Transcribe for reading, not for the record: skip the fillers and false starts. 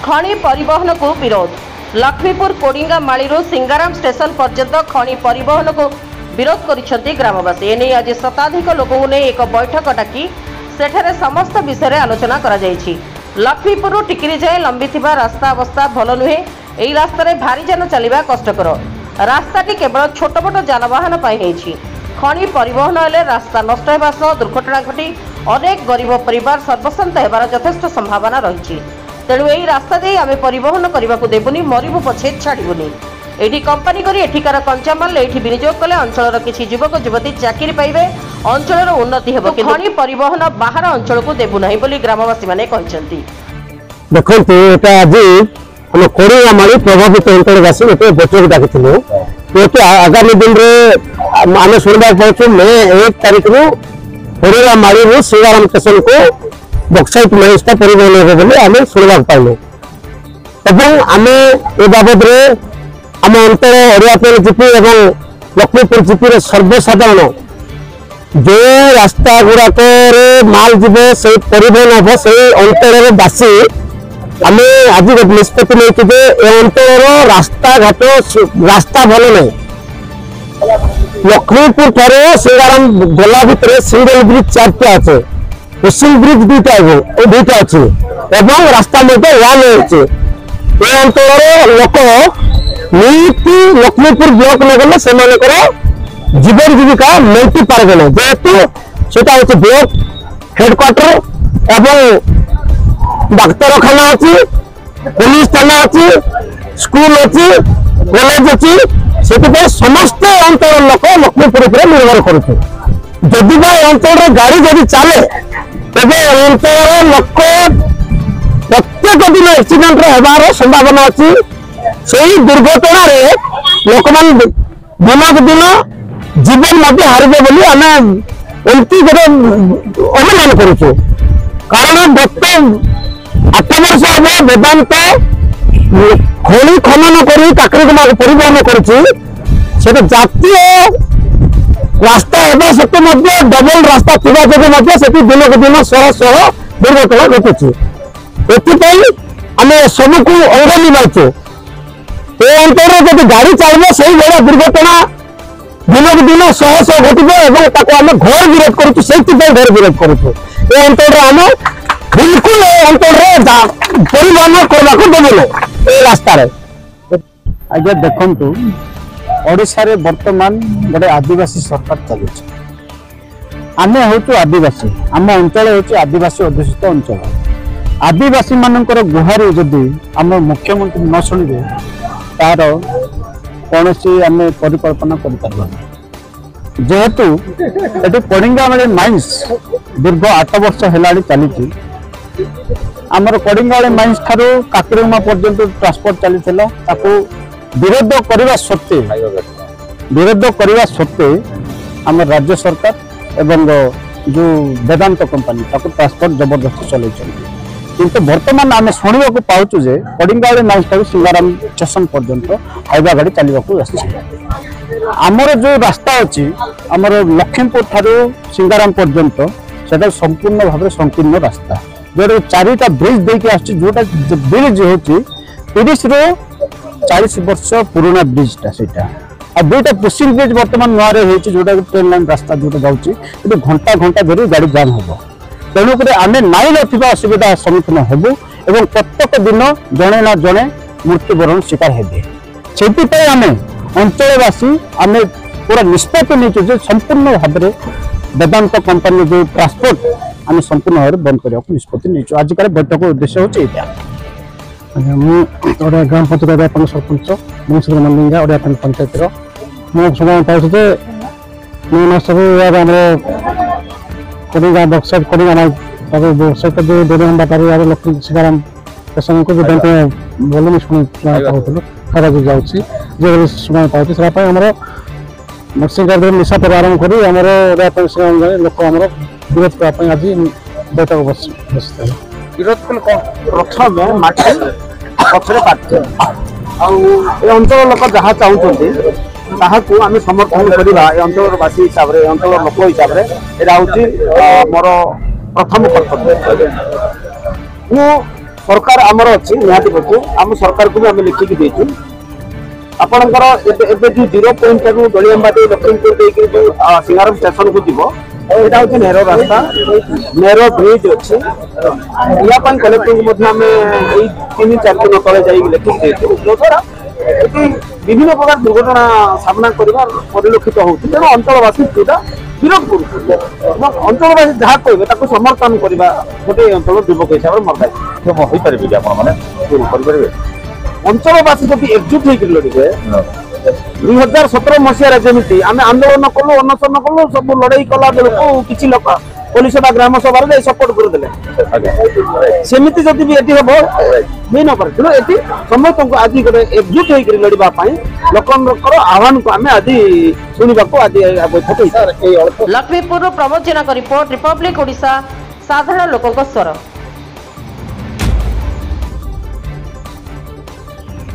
खनि परिवहन को विरोध। लक्ष्मीपुर कोडिंगा माळीरू सिंगाराम स्टेशन पर्यंत खनि परिवहन को विरोध करिसेंती ग्रामवासी। एने आज शताधिक लोकଙ୍କୁ ने एक बैठक डाकी सेठारे समस्त विषय आलोचना करा जायछि। लक्ष्मीपुर टिकिरी जाए लंबिथिबा रास्ता अवस्था भल नुहे। एही रास्तारे भारी जान चलिबा कष्टकर। रास्ताटी केवल छोट मोट जानवाहन पाई हेछि। खनि परिवहन हेले रास्ता नष्ट हेबा सह दुर्घटना घटी अनेक गरीब परिवार सर्वशांत हेबार यथेष्ट संभावना रहिछि। तेणु यही रास्ता दे आमे परिवहन करने को देबुनी, मरिबु पछे छाड़बुनी। एठी कंपनी करी एठिकार कंचामाल एठी विनियोग कले अंचलर किछि युवक युवती चाकरी पाइबे, अंचलर उन्नति हेबो। खनि परिवहन बाहर अंचल को देबु नाही बोली ग्रामवासी माने कहिसेंती। देखंतु एटा आज हम कोडिया माळी प्रभावित अंचलवासी एटे बैठक डाकिथिलु। एटे आगामी दिन रे आमे सुनबा पाउछु मे 1 तारिख रु कोडिया माळी रु सिंगाराम स्टेशन को बक्साइट व्यवस्था परिवहन होबो बोली आमे सुनबा पाइलु। एवं आमे ए बाबद रे आम अंचल ओडियापेल जीपी एवं लक्ष्मीपुर जीपी रे सर्वसाधारण जो रास्ता गुड़ाक माल जीव से परिवहन हम से अंचल बासी आम आज निष्पत्ति नहीं अंचल रास्ता घाट रास्ता भल नहीं। लक्ष्मीपुर ठारे सिंगाराम गला भितर सिंगल ब्रिज 4टा अच्छे, क्रोसिंग ब्रिज 2टा अच्छे एवं रास्ता मध्य वन अच्छे। ये अंचल लोक नीति लक्ष्मीपुर ब्लॉक न गले से जीवन जीविका मेटी पारे ना, जेहेतु सेटा होचे ब्लॉक हेडक्वार्टर एवं डाक्तरखाना अच्छी, पुलिस थाना अच्छी, स्कूल अच्छी, कॉलेज अच्छी। से समस्त अंचल लोक लक्ष्मीपुर पर निर्भर करुचे। जदि अंचल गाड़ी जदि चले तेज अंचल लोक प्रत्येक दिन एक्सीडेंट होबार संभावना अच्छी। से दुर्घटना लोक मान दिनक दिन जीवन मध्य हारिबे बोली आमे एमती गोटे अनुमान करूछु। कारण गत 8 वर्ष हम वेदांत खनि खनन करी काकरी परिवहन करुछि। सेटा जातीय रास्ता एवं सत्य मध्य डबल रास्ता थिबा जगे मध्य सेठी दिनक दिन शह शह दुर्घटना घटुछि। एथिपई आमे सबको अंग निभाउछु। ए अंतर जब गाड़ी चलबे सही बड़ा दुर्घटना दिनक दिन शह शह घटबे एवं ताको आमे घर विरोध करूछु। सेठी पे घर विरोध करूछु। ए अंतर आमे बिल्कुल अंतर परिवहन करबा को देबो ए रास्ता रे। आगे देखंतु ओडिसा रे वर्तमान गोटे आदिवासी सरकार चलुछ। आमे होचु आदिवासी, आम अंचल होचु आदिवासी अध्युषित अंचल। आदिवासी मानकर गुहारी जदि आम मुख्यमंत्री न शुणिबे तार कौन सी आम परिकल्पना कर जेहेतु ये कोडिंगा माळी माइंस दीर्घ 8 वर्ष है चली। आमर कोडिंगा माळी माइंस ठारू काकरेमा पर्यंत ट्रांसपोर्ट चली विरोध करने सत्वे आम राज्य सरकार एवं जो वेदांत कंपनी ट्रांसपोर्ट जबरदस्ती चल। किंतु वर्तमान आम शुणा पाचु जे कोडिंगा माइंस ठारू सिंगाराम स्टेशन पर्यंत हाइवा गाड़ी चलने आमर जो रास्ता अच्छी आमर लक्ष्मीपुर ठारू सिंगाराम पर्यंत से संपूर्ण भाव संकीर्ण रास्ता जो 4टा ब्रिज देके आसोटा ब्रिज हूँ 30 ରୁ 40 वर्ष पुराना ब्रिजटा सेटा आ 2टा क्रोसिंग ब्रिज वर्तमान नुआ जोटा ट्रेन लाइन रास्ता जो जाऊँगी घंटा घंटा धरी गाड़ी जाम हम। तेणुक आम नाई ना असुविधा सम्मुखीन हबू एवं प्रत्येक दिन जड़े ना जड़े मृत्युवरण शिकार हेबे। से आम अंचलवासी आम पूरा निष्पत्ति नहीं संपूर्ण भाव में वेदांत कंपनी जो ट्रांसपोर्ट आम संपूर्ण भाव बंद करने को निष्पत्ति नहीं। आजिकार बैठक उद्देश्य होता ग्राम पंचायत सरपंच मुंशी मल्लिंगा ओडिया पंचायत मुझे पाऊँ कोडिंगा बक्साइट कोडिंगा बक्साइट जो 2 घंटा पार लक्ष्मी सिंगाराम स्टेशन को जो बोल शुणु खरा जो जाऊँगी शुणा पाऊँ से नरसिंह निशा पर आरंभ कर लोक आम विरोध करने आज बैठक बस विरोध प्रथम माटी पक्षरे पार्टी अंचल लोक जहाँ चाहते ताकू आम समर्थन करवा अंचलवासी हिसाब से अंचल लोक हिसाब से यहाँ हूँ मोर प्रथम कर्तव्य। सरकार आमर अच्छी निहाती पड़े आम सरकार को भी आम लिखिकी देचु आपणकर जो 0 पॉइंट दलिया बाटी लक्ष्मीपुर देकर जो सिंगाराम स्टेशन को जीव यहाँ हूँ नेरो रास्ता नेरो ब्रिज अच्छी या कलेक्टर आम 3-4 दिन तले जा लिखिकी देचु जद्वारा विभिन्न प्रकार दुर्घटना सामना परिलक्षित होती तेणु अंचलवासी पूरा विरोध कर अंचलवासी जहाँ कहे समर्थन करवा गोटे अंचल युवक हिसाब से मत अंचलवासी जब एकजुट होकर लड़े 2017 मसीह जमी आम आंदोलन कलु अनशन कलु सब लड़ाई कला बेलू किसी लोक पुलिस ग्राम सभा सपोर्ट करदे सेमती जदि भी ये हम नहीं न पारे तेणु ये समस्त आज गोटे एकजुट होकर लड़ाई लोकर आह्वान को आम आज शुणा आज बैठक लक्ष्मीपुर प्रमोद जेना रिपोर्ट रिपब्लिक ओडिशा साधारण लोकों स्वर।